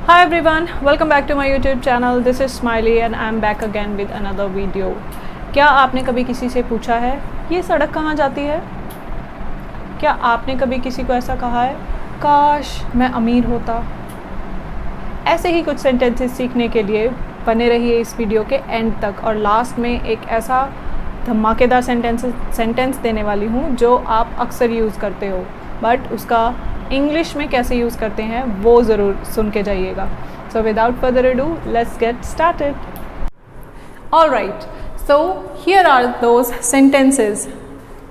Hi everyone, welcome back to my YouTube channel. This is Smiley and I'm back again with another video. क्या आपने कभी किसी से पूछा है ये सड़क कहाँ जाती है? क्या आपने कभी किसी को ऐसा कहा है काश मैं अमीर होता? ऐसे ही कुछ सेंटेंसेस सीखने के लिए बने रहिए इस वीडियो के एंड तक और लास्ट में एक ऐसा धमाकेदार सेंटेंस देने वाली हूँ जो आप अक्सर यूज़ करते हो, बट उसका इंग्लिश में कैसे यूज़ करते हैं वो ज़रूर सुन के जाइएगा. So without further ado let's get started. Alright, so here are those sentences.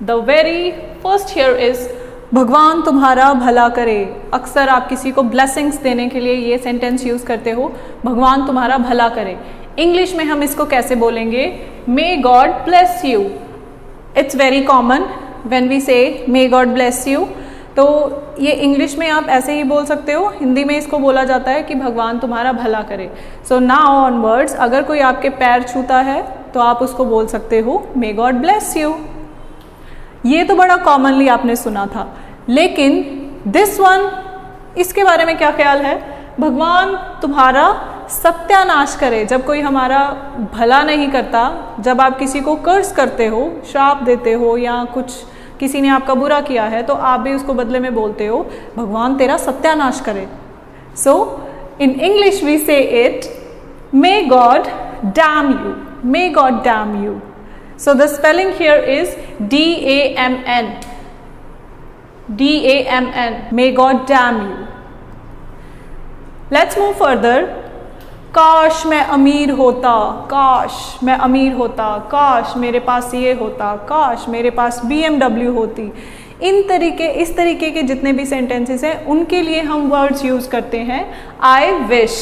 The very first here is भगवान तुम्हारा भला करे. अक्सर आप किसी को ब्लेसिंग्स देने के लिए ये सेंटेंस यूज़ करते हो, भगवान तुम्हारा भला करे. इंग्लिश में हम इसको कैसे बोलेंगे? May God bless you. It's very common when we say may God bless you. तो ये इंग्लिश में आप ऐसे ही बोल सकते हो, हिंदी में इसको बोला जाता है कि भगवान तुम्हारा भला करे. सो नाउ ऑनवर्ड्स अगर कोई आपके पैर छूता है तो आप उसको बोल सकते हो मे गॉड ब्लेस यू. ये तो बड़ा कॉमनली आपने सुना था, लेकिन दिस वन, इसके बारे में क्या ख्याल है? भगवान तुम्हारा सत्यानाश करे. जब कोई हमारा भला नहीं करता, जब आप किसी को कर्स करते हो, श्राप देते हो या कुछ किसी ने आपका बुरा किया है तो आप भी उसको बदले में बोलते हो भगवान तेरा सत्यानाश करे. सो इन इंग्लिश वी से it may god damn you. May god damn you. So the spelling here is DAMN. DAMN. May god damn you. Let's move further. काश मैं अमीर होता. काश मैं अमीर होता. काश मेरे पास ये होता. काश मेरे पास BMW होती. इस तरीके के जितने भी सेंटेंसेस हैं उनके लिए हम वर्ड्स यूज़ करते हैं आई विश.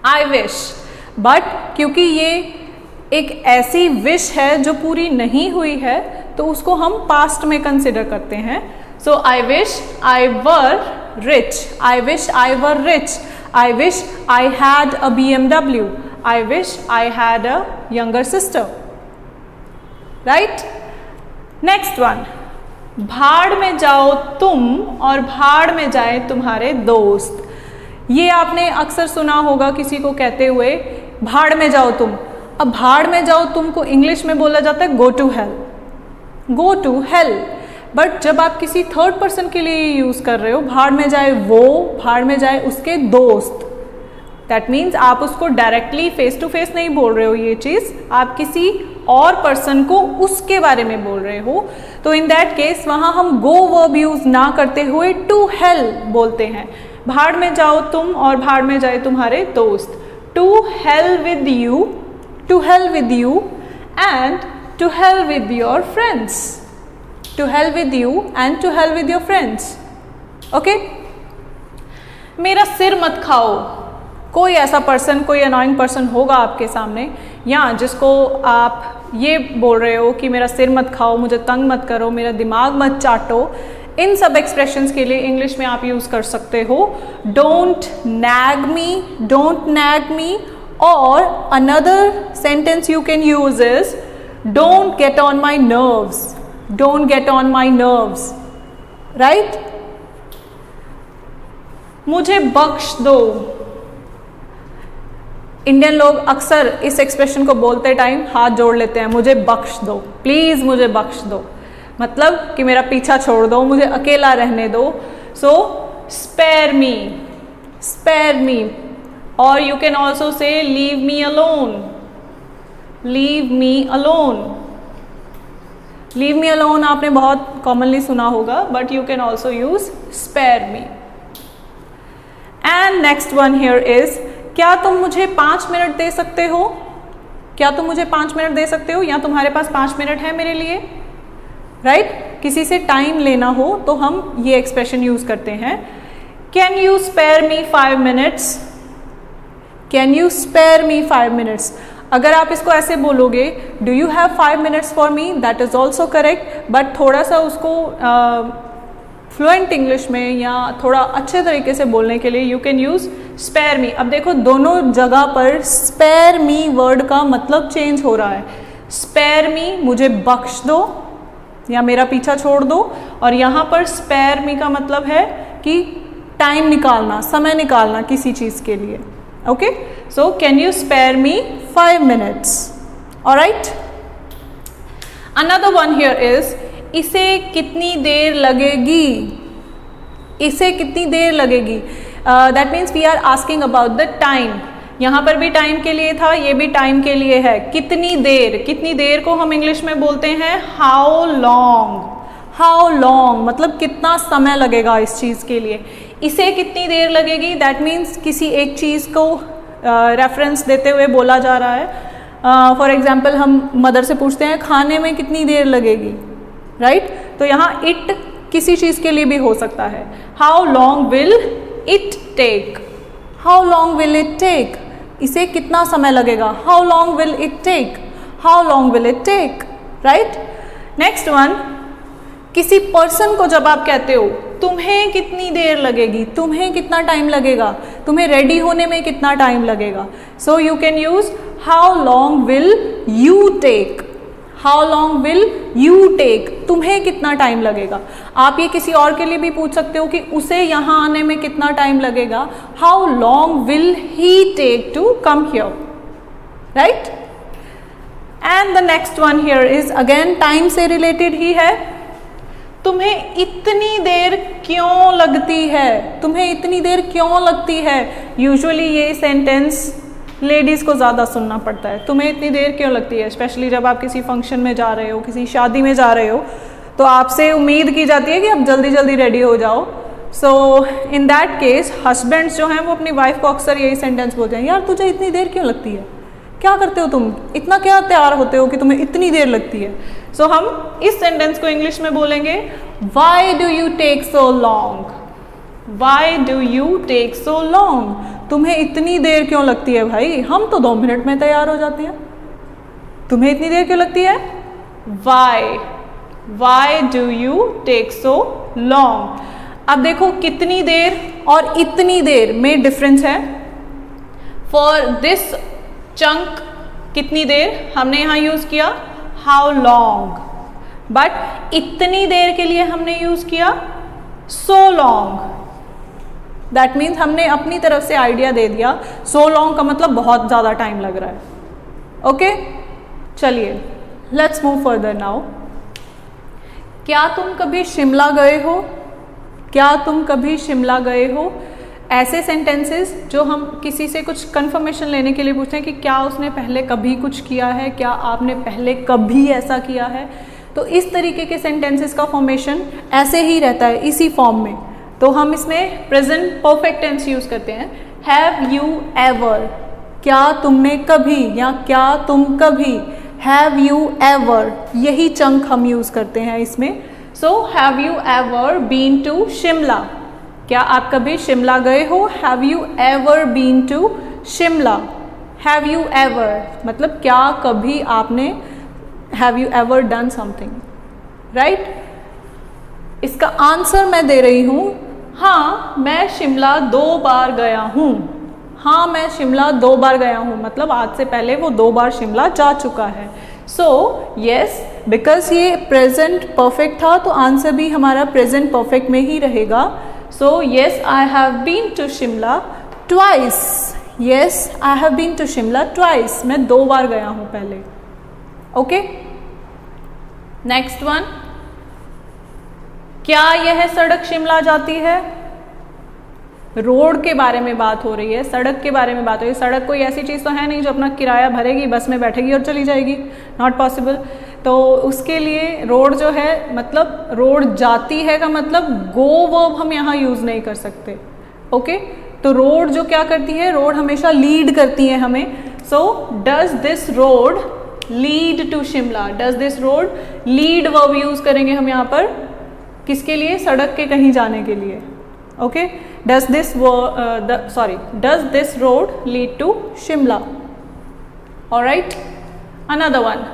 I wish. बट क्योंकि ये एक ऐसी विश है जो पूरी नहीं हुई है तो उसको हम पास्ट में कंसिडर करते हैं. So I wish I were rich. I wish I were rich. I wish I had a BMW. I wish I had a younger sister. Right? Next one. भाड़ में जाओ तुम और भाड़ में जाए तुम्हारे दोस्त. ये आपने अक्सर सुना होगा किसी को कहते हुए भाड़ में जाओ तुम. अब भाड़ में जाओ तुम को इंग्लिश में बोला जाता है go to hell. Go to hell. But जब आप किसी थर्ड पर्सन के लिए यूज़ कर रहे हो, भाड़ में जाए वो, भाड़ में जाए उसके दोस्त, दैट मीन्स आप उसको डायरेक्टली फेस टू फेस नहीं बोल रहे हो. ये चीज़ आप किसी और पर्सन को उसके बारे में बोल रहे हो. तो इन दैट केस वहाँ हम गो वर्ब यूज़ ना करते हुए टू हेल बोलते हैं. भाड़ में जाओ तुम और भाड़ में जाए तुम्हारे दोस्त. To hell with you. To hell with you and to hell with your friends. To hell with you and to hell with your friends. Okay? मेरा सिर मत खाओ. कोई ऐसा पर्सन, कोई अनोइंग पर्सन होगा आपके सामने या जिसको आप ये बोल रहे हो कि मेरा सिर मत खाओ, मुझे तंग मत करो, मेरा दिमाग मत चाटो. इन सब एक्सप्रेशंस के लिए इंग्लिश में आप यूज़ कर सकते हो don't nag me. Don't nag me. और another sentence you can use is don't get on my nerves. Don't get on my nerves. Right? मुझे बख्श दो. इंडियन लोग अक्सर इस एक्सप्रेशन को बोलते टाइम हाथ जोड़ लेते हैं, मुझे बख्श दो, प्लीज़ मुझे बख्श दो. मतलब कि मेरा पीछा छोड़ दो, मुझे अकेला रहने दो. सो spare me. Spare me. और you can also say leave me alone. Leave me alone. Leave me alone आपने बहुत कॉमनली सुना होगा, but you can also use spare me. And next one here is क्या तुम मुझे 5 मिनट दे सकते हो? क्या तुम मुझे 5 मिनट दे सकते हो या तुम्हारे पास 5 मिनट है मेरे लिए? राइट? किसी से टाइम लेना हो तो हम ये एक्सप्रेशन यूज करते हैं. Can you spare me 5 minutes? Can you spare me 5 minutes? अगर आप इसको ऐसे बोलोगे do you have 5 minutes for me, that is also correct. But थोड़ा सा उसको फ्लुएंट इंग्लिश में या थोड़ा अच्छे तरीके से बोलने के लिए you can use spare me. अब देखो दोनों जगह पर स्पेयर मी वर्ड का मतलब चेंज हो रहा है. स्पेयर मी मुझे बख्श दो या मेरा पीछा छोड़ दो, और यहाँ पर स्पेयर मी का मतलब है कि टाइम निकालना, समय निकालना किसी चीज़ के लिए. Okay, so can you spare me 5 minutes? Alright. Another one here is, इसे कितनी देर लगेगी? इसे कितनी देर लगेगी? That means we are asking about the time. यहाँ पर भी टाइम के लिए था, ये भी टाइम के लिए है. कितनी देर, कितनी देर को हम इंग्लिश में बोलते हैं हाउ लॉन्ग. हाउ लॉन्ग मतलब कितना समय लगेगा इस चीज़ के लिए. इसे कितनी देर लगेगी, दैट मीन्स किसी एक चीज़ को रेफरेंस देते हुए बोला जा रहा है. फॉर एग्जाम्पल हम मदर से पूछते हैं खाने में कितनी देर लगेगी, राइट? तो यहाँ इट किसी चीज़ के लिए भी हो सकता है. How long will it take. How long will it take, इसे कितना समय लगेगा. How long will it take. How long will it take, right? Next one, किसी पर्सन को जब आप कहते हो तुम्हें कितनी देर लगेगी, तुम्हें कितना टाइम लगेगा, तुम्हें रेडी होने में कितना टाइम लगेगा. So you can use how long will you take. How long will you take, तुम्हें कितना टाइम लगेगा. आप ये किसी और के लिए भी पूछ सकते हो कि उसे यहाँ आने में कितना टाइम लगेगा. How long will he take to come here, right? And the next one here is again time से रिलेटेड ही है. तुम्हें इतनी देर क्यों लगती है, तुम्हें इतनी देर क्यों लगती है. यूजुअली ये सेंटेंस लेडीज़ को ज़्यादा सुनना पड़ता है. तुम्हें इतनी देर क्यों लगती है, स्पेशली जब आप किसी फंक्शन में जा रहे हो, किसी शादी में जा रहे हो, तो आपसे उम्मीद की जाती है कि आप जल्दी जल्दी रेडी हो जाओ. सो इन दैट केस हस्बैंड्स जो हैं वो अपनी वाइफ को अक्सर यही सेंटेंस बोलते हैं, यार तुझे इतनी देर क्यों लगती है, क्या करते हो तुम, इतना क्या तैयार होते हो कि तुम्हें इतनी देर लगती है. सो हम इस सेंटेंस को इंग्लिश में बोलेंगे why do you take so long. Why do you take so long, तुम्हें इतनी देर क्यों लगती है भाई, हम तो 2 मिनट में तैयार हो जाते हैं, तुम्हें इतनी देर क्यों लगती है. Why, why do you take so long. अब देखो कितनी देर और इतनी देर में डिफरेंस है. फॉर दिस चंक कितनी देर हमने यहाँ यूज किया हाउ लॉन्ग, बट इतनी देर के लिए हमने यूज किया सो लॉन्ग. दैट मीन्स हमने अपनी तरफ से आइडिया दे दिया. सो लॉन्ग का मतलब बहुत ज़्यादा टाइम लग रहा है. ओके, चलिए लेट्स मूव फर्दर नाउ. क्या तुम कभी शिमला गए हो. क्या तुम कभी शिमला गए हो. ऐसे सेंटेंसेस जो हम किसी से कुछ कंफर्मेशन लेने के लिए पूछते हैं कि क्या उसने पहले कभी कुछ किया है, क्या आपने पहले कभी ऐसा किया है. तो इस तरीके के सेंटेंसेस का फॉर्मेशन ऐसे ही रहता है, इसी फॉर्म में. तो हम इसमें प्रेजेंट परफेक्ट टेंस यूज करते हैं. हैव यू एवर, क्या तुमने कभी या क्या तुम कभी. हैव यू एवर, यही चंक हम यूज करते हैं इसमें. So have you ever been to Shimla, क्या आप कभी शिमला गए हो. Have you ever been to Shimla. Have you ever मतलब क्या कभी आपने, have you ever done something, right? इसका आंसर मैं दे रही हूँ हाँ मैं शिमला 2 बार गया हूँ. हाँ मैं शिमला 2 बार गया हूँ मतलब आज से पहले वो 2 बार शिमला जा चुका है. सो यस, बिकॉज ये प्रेजेंट परफेक्ट था तो आंसर भी हमारा प्रेजेंट परफेक्ट में ही रहेगा. So yes, I have been to Shimla twice. Yes, I have been to Shimla twice. मैं 2 बार गया हूँ पहले. Okay? Next one. क्या यह सड़क शिमला जाती है. रोड के बारे में बात हो रही है, सड़क के बारे में बात हो रही है. सड़क कोई ऐसी चीज़ तो है नहीं जो अपना किराया भरेगी, बस में बैठेगी और चली जाएगी. Not possible. तो उसके लिए रोड जो है मतलब रोड जाती है का मतलब गो वर्ब हम यहाँ यूज़ नहीं कर सकते. ओके, तो रोड जो क्या करती है, रोड हमेशा लीड करती है हमें. So does this road lead to Shimla. Does this road lead verb use करेंगे हम यहाँ पर किसके लिए, सड़क के कहीं जाने के लिए. Okay, does this road lead to Shimla. Alright, another one.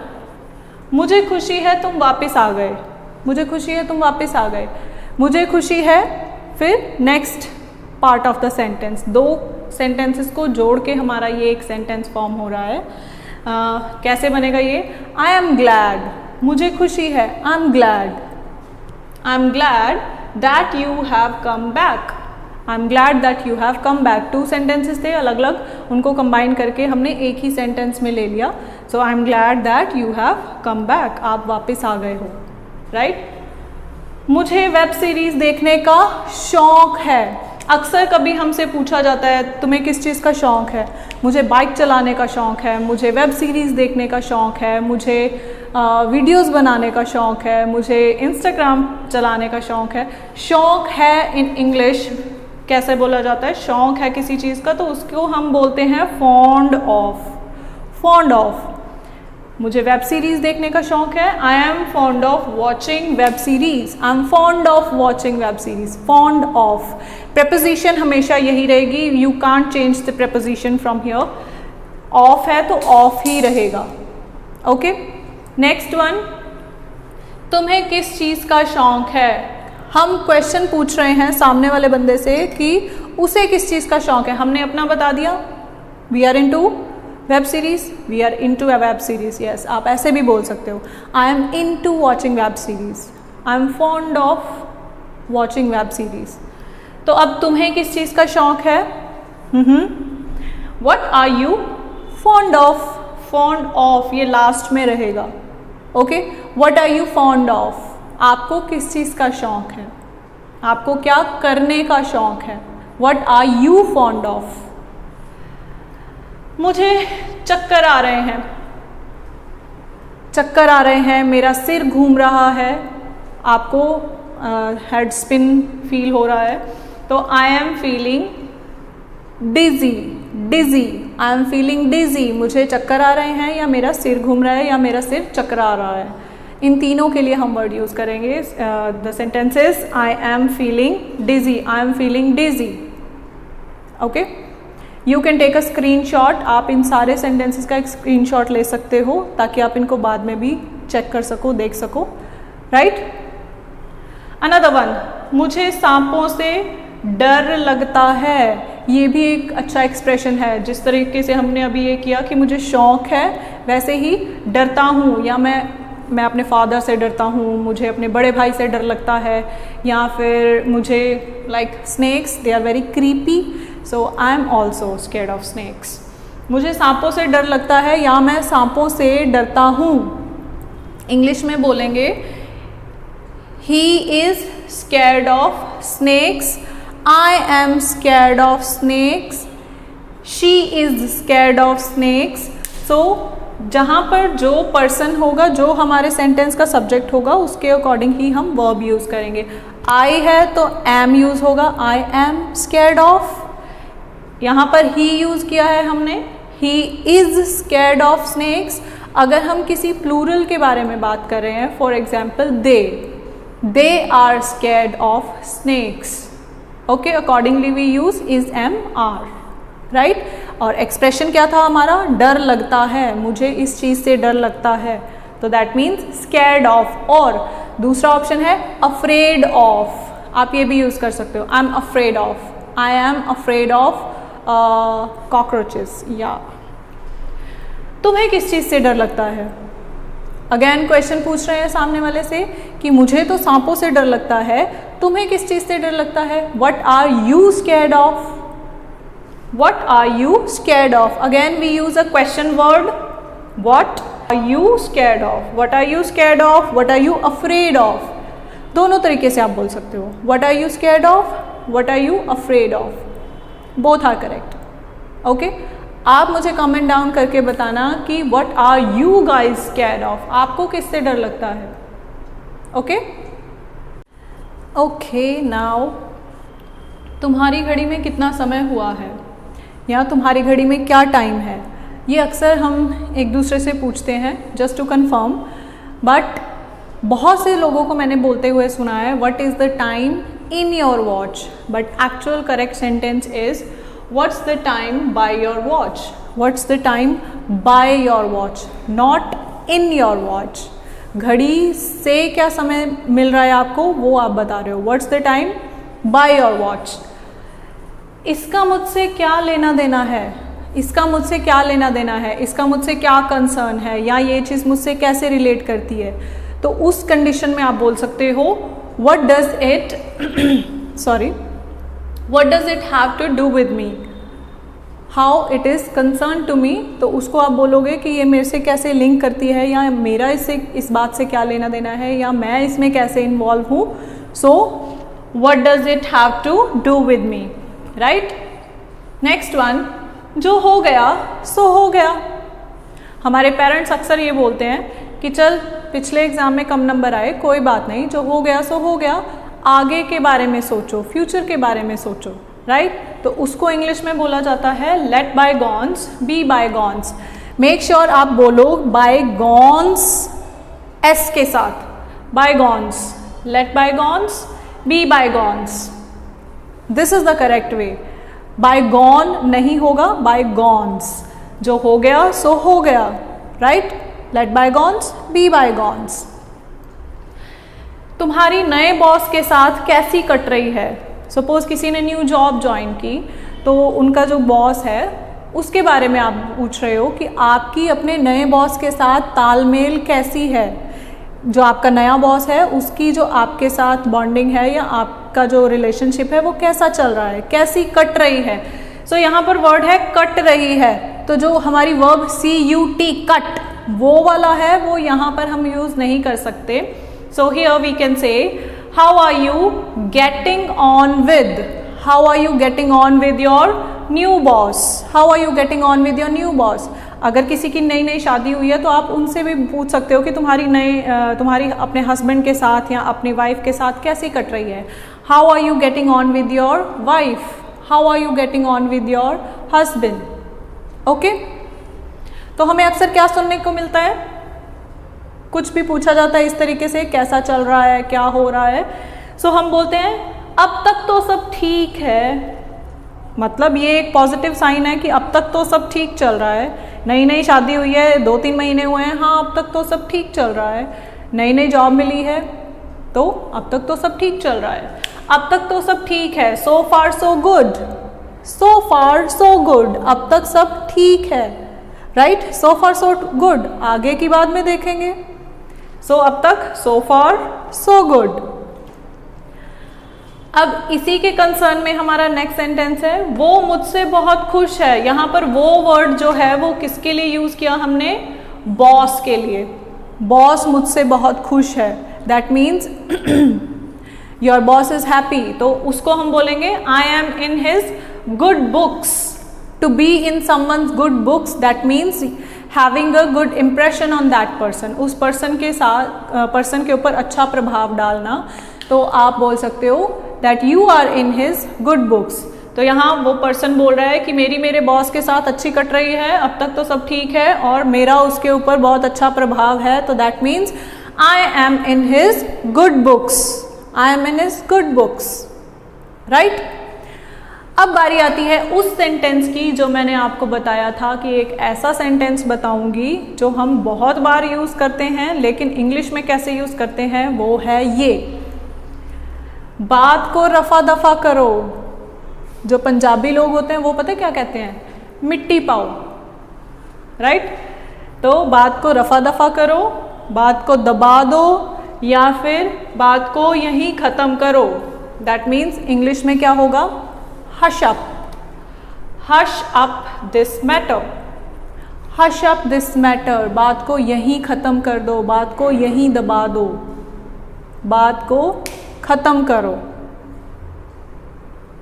मुझे खुशी है तुम वापस आ गए. मुझे खुशी है तुम वापस आ गए. मुझे खुशी है, फिर next part of the sentence. 2 sentences को जोड़ के हमारा ये एक सेंटेंस फॉर्म हो रहा है. कैसे बनेगा ये, आई एम ग्लैड. मुझे खुशी है, आई am glad. I am glad that you have come back. I am glad that you have come back. 2 sentences थे अलग अलग, उनको कंबाइन करके हमने एक ही सेंटेंस में ले लिया। So I am glad that you have come back, आप वापस आ गए हो, राइट। मुझे वेब सीरीज़ देखने का शौक़ है। अक्सर कभी हमसे पूछा जाता है तुम्हें किस चीज़ का शौक़ है। मुझे बाइक चलाने का शौक़ है, मुझे वेब सीरीज़ देखने का शौक़ है, मुझे वीडियोस बनाने का शौक़ है, मुझे इंस्टाग्राम चलाने का शौक़ है। शौक़ है इन इंग्लिश कैसे बोला जाता है? शौक़ है किसी चीज़ का तो उसको हम बोलते हैं फॉन्ड ऑफ। Fond of. मुझे वेब सीरीज़ देखने का शौक़ है, आई am fond of watching web series. I am fond of watching web series. Fond of preposition हमेशा यही रहेगी, you can't change the preposition from here. Of है तो ऑफ ही रहेगा, ओके। नेक्स्ट वन, तुम्हें किस चीज़ का शौक़ है? हम क्वेश्चन पूछ रहे हैं सामने वाले बंदे से कि उसे किस चीज़ का शौक़ है। हमने अपना बता दिया, we are into web series, we are into a web series. Yes, आप ऐसे भी बोल सकते हो, I am into watching web series, I am fond of watching web series. तो अब तुम्हें किस चीज़ का शौक़ है? What are you fond of? Fond of ये लास्ट में रहेगा, okay. What are you fond of? आपको किस चीज़ का शौक़ है? आपको क्या करने का शौक़ है? What are you fond of? मुझे चक्कर आ रहे हैं। चक्कर आ रहे हैं, मेरा सिर घूम रहा है। आपको हेड स्पिन फील हो रहा है तो I am feeling dizzy. Dizzy, I am feeling dizzy. मुझे चक्कर आ रहे हैं या मेरा सिर घूम रहा है या मेरा सिर चकरा रहा है। इन तीनों के लिए हम वर्ड यूज़ करेंगे the sentences I am feeling dizzy, I am feeling dizzy, okay. You can take a screenshot. आप इन सारे सेंटेंसेस का एक स्क्रीनशॉट ले सकते हो ताकि आप इनको बाद में भी चेक कर सको, देख सको, राइट। अनदर वन, मुझे सांपों से डर लगता है। ये भी एक अच्छा एक्सप्रेशन है। जिस तरीके से हमने अभी ये किया कि मुझे शौक़ है, वैसे ही डरता हूँ, या मैं अपने फादर से डरता हूँ, मुझे अपने बड़े भाई से डर लगता है, या फिर मुझे like snakes, they are very creepy, so I am also scared of snakes. मुझे सांपों से डर लगता है या मैं सांपों से डरता हूँ। इंग्लिश में बोलेंगे he is scared of snakes, I am scared of snakes, she is scared of snakes. So जहाँ पर जो पर्सन होगा, जो हमारे सेंटेंस का सब्जेक्ट होगा, उसके अकॉर्डिंग ही हम वर्ब यूज़ करेंगे। आई है तो एम यूज़ होगा, आई एम स्केर्ड ऑफ। यहाँ पर ही यूज़ किया है हमने, ही इज़ स्केर्ड ऑफ स्नेक्स। अगर हम किसी प्लूरल के बारे में बात कर रहे हैं, for example they are scared of snakes, okay. Accordingly we use is, am, are, right. और एक्सप्रेशन क्या था हमारा? डर लगता है, मुझे इस चीज़ से डर लगता है, तो दैट मीन्स स्कैर्ड ऑफ। और दूसरा ऑप्शन है अफ्रेड ऑफ, आप ये भी यूज़ कर सकते हो, I am afraid of, I am afraid of cockroaches. या तुम्हें किस चीज़ से डर लगता है? अगेन क्वेश्चन पूछ रहे हैं सामने वाले से कि मुझे तो सांपों से डर लगता है, तुम्हें किस चीज़ से डर लगता है? What are you scared of? What are you scared of? Again we use a question word. What are you scared of? What are you scared of? What are you afraid of? दोनों तरीके से आप बोल सकते हो। What are you scared of? What are you afraid of? Both are correct. Okay? आप मुझे comment down करके बताना कि what are you guys scared of? आपको किससे डर लगता है? Okay? Okay, now तुम्हारी घड़ी में कितना समय हुआ है, या तुम्हारी घड़ी में क्या टाइम है? ये अक्सर हम एक दूसरे से पूछते हैं जस्ट टू कंफर्म, बट बहुत से लोगों को मैंने बोलते हुए सुना है what is the time in your watch, but actual correct sentence is what's the time by your watch. What's the time by your watch, not in your watch. घड़ी से क्या समय मिल रहा है आपको, वो आप बता रहे हो। What's the time by your watch. इसका मुझसे क्या लेना देना है, इसका मुझसे क्या लेना देना है, इसका मुझसे क्या कंसर्न है, या ये चीज़ मुझसे कैसे रिलेट करती है, तो उस कंडीशन में आप बोल सकते हो what does it what does it have to do with me, how it is concern to me, तो उसको आप बोलोगे कि ये मेरे से कैसे लिंक करती है, या मेरा इससे इस बात से क्या लेना देना है, या मैं इसमें कैसे इन्वॉल्व हूँ. So what does it have to do with me, right. Next one, जो हो गया सो हो गया. हमारे पेरेंट्स अक्सर ये बोलते हैं कि चल पिछले एग्ज़ाम में कम नंबर आए, कोई बात नहीं, जो हो गया सो हो गया, आगे के बारे में सोचो, फ्यूचर के बारे में सोचो, राइट. तो उसको इंग्लिश में बोला जाता है let bygones be bygones. Make sure आप बोलो बायगॉन्स एस के साथ, bygones, let bygones be bygones. This is the correct way. Bygone नहीं होगा, बायगॉन्स. जो हो गया सो हो गया, right. Let bygones be bygones. तुम्हारी नए बॉस के साथ कैसी कट रही है. सपोज किसी ने न्यू जॉब ज्वाइन की, तो उनका जो बॉस है उसके बारे में आप पूछ रहे हो कि आपकी अपने नए बॉस के साथ तालमेल कैसी है. जो आपका नया बॉस है उसकी जो आपके साथ बॉन्डिंग है या आपका जो रिलेशनशिप है वो कैसा चल रहा है, कैसी कट रही है. सो यहाँ पर वर्ड है कट रही है, तो जो हमारी वर्ब CUT कट वो वाला है वो यहाँ पर हम यूज़ नहीं कर सकते. So here we can say how are you getting on with, how are you getting on with your new boss, how are you getting on with your new boss. अगर किसी की नई नई शादी हुई है तो आप उनसे भी पूछ सकते हो कि तुम्हारी अपने हस्बैंड के साथ या अपनी वाइफ के साथ कैसी कट रही है. How are you getting on with your wife, how are you getting on with your husband. Okay. तो हमें अक्सर क्या सुनने को मिलता है, कुछ भी पूछा जाता है इस तरीके से, कैसा चल रहा है, क्या हो रहा है. सो हम बोलते हैं अब तक तो सब ठीक है. मतलब ये एक पॉजिटिव साइन है कि अब तक तो सब ठीक चल रहा है. नई नई शादी हुई है, 2-3 महीने हुए हैं, हाँ अब तक तो सब ठीक चल रहा है. नई नई जॉब मिली है तो अब तक तो सब ठीक चल रहा है. अब तक तो सब ठीक है. सो फार सो गुड, सो फार सो गुड, अब तक सब ठीक है, राइट. सो फार सो गुड, आगे की बात में देखेंगे. सो अब तक सो फार सो गुड. अब इसी के कंसर्न में हमारा नेक्स्ट सेंटेंस है वो मुझसे बहुत खुश है. यहाँ पर वो वर्ड जो है वो किसके लिए यूज किया हमने, बॉस के लिए. बॉस मुझसे बहुत खुश है, that means your boss is happy. तो उसको हम बोलेंगे I am in his good books. To be in someone's good books that means having a good impression on that person. उस पर्सन के साथ पर्सन के ऊपर अच्छा प्रभाव डालना. तो आप बोल सकते हो that you are in his good books. तो यहाँ वो पर्सन बोल रहा है कि मेरे बॉस के साथ अच्छी कट रही है, अब तक तो सब ठीक है और मेरा उसके ऊपर बहुत अच्छा प्रभाव है. तो that means I am in his good books, I am in his good books, right. अब बारी आती है उस सेंटेंस की जो मैंने आपको बताया था कि एक ऐसा सेंटेंस बताऊंगी जो हम बहुत बार यूज़ करते हैं लेकिन इंग्लिश में कैसे यूज़ करते हैं, वो है ये, बात को रफा दफा करो. जो पंजाबी लोग होते हैं वो पता है क्या कहते हैं, मिट्टी पाओ, राइट. तो बात को रफा दफा करो, बात को दबा दो या फिर बात को यहीं ख़त्म करो. दैट मीन्स इंग्लिश में क्या होगा, hush up, hush up this matter, hush up this matter. बात को यहीं ख़त्म कर दो, बात को यहीं दबा दो, बात को ख़त्म करो.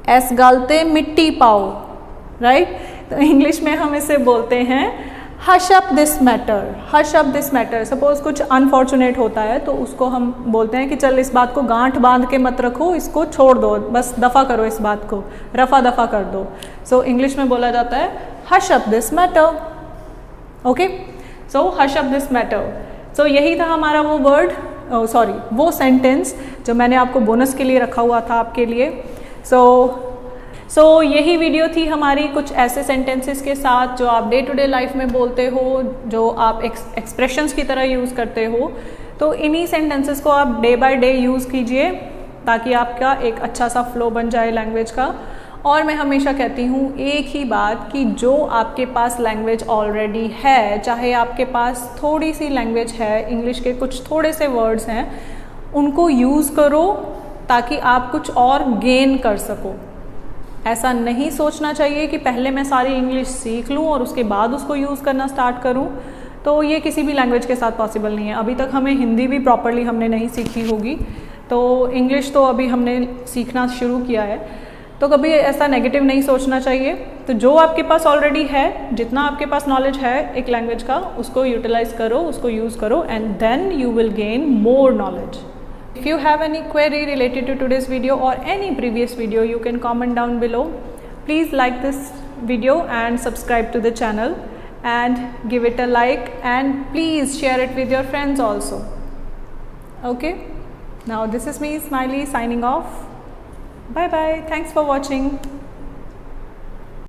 एस गलते मिट्टी पाओ, राइट. तो इंग्लिश में हम इसे बोलते हैं hush up this matter, hush up this matter. Suppose कुछ अनफॉर्चुनेट होता है तो उसको हम बोलते हैं कि चल इस बात को गांठ बांध के मत रखो, इसको छोड़ दो, बस दफ़ा करो, इस बात को रफा दफा कर दो. सो इंग्लिश में बोला जाता है hush up this matter. Okay. So hush up this matter. So यही था हमारा वो वर्ड, वो सेंटेंस जो मैंने आपको बोनस के लिए रखा हुआ था आपके लिए. सो यही वीडियो थी हमारी कुछ ऐसे सेंटेंसेस के साथ जो आप डे टू डे लाइफ में बोलते हो, जो आप एक्सप्रेशंस की तरह यूज़ करते हो. तो इन्हीं सेंटेंसेस को आप डे बाय डे यूज़ कीजिए ताकि आपका एक अच्छा सा फ्लो बन जाए लैंग्वेज का. और मैं हमेशा कहती हूँ एक ही बात कि जो आपके पास लैंग्वेज ऑलरेडी है, चाहे आपके पास थोड़ी सी लैंग्वेज है, इंग्लिश के कुछ थोड़े से वर्ड्स हैं, उनको यूज़ करो ताकि आप कुछ और गेन कर सको. ऐसा नहीं सोचना चाहिए कि पहले मैं सारी इंग्लिश सीख लूँ और उसके बाद उसको यूज़ करना स्टार्ट करूँ। तो ये किसी भी लैंग्वेज के साथ पॉसिबल नहीं है। अभी तक हमें हिंदी भी प्रॉपरली हमने नहीं सीखी होगी, तो इंग्लिश तो अभी हमने सीखना शुरू किया है। तो कभी ऐसा नेगेटिव नहीं सोचना चाहिए। तो जो आपके पास ऑलरेडी है, जितना आपके पास नॉलेज है एक लैंग्वेज का, उसको यूटिलाइज करो, उसको यूज़ करो, and then you will gain more knowledge. If you have any query related to today's video or any previous video, you can comment down below. Please like this video and subscribe to the channel and give it a like, and please share it with your friends also. Okay, now this is me, Smiley, signing off. Bye bye. Thanks for watching.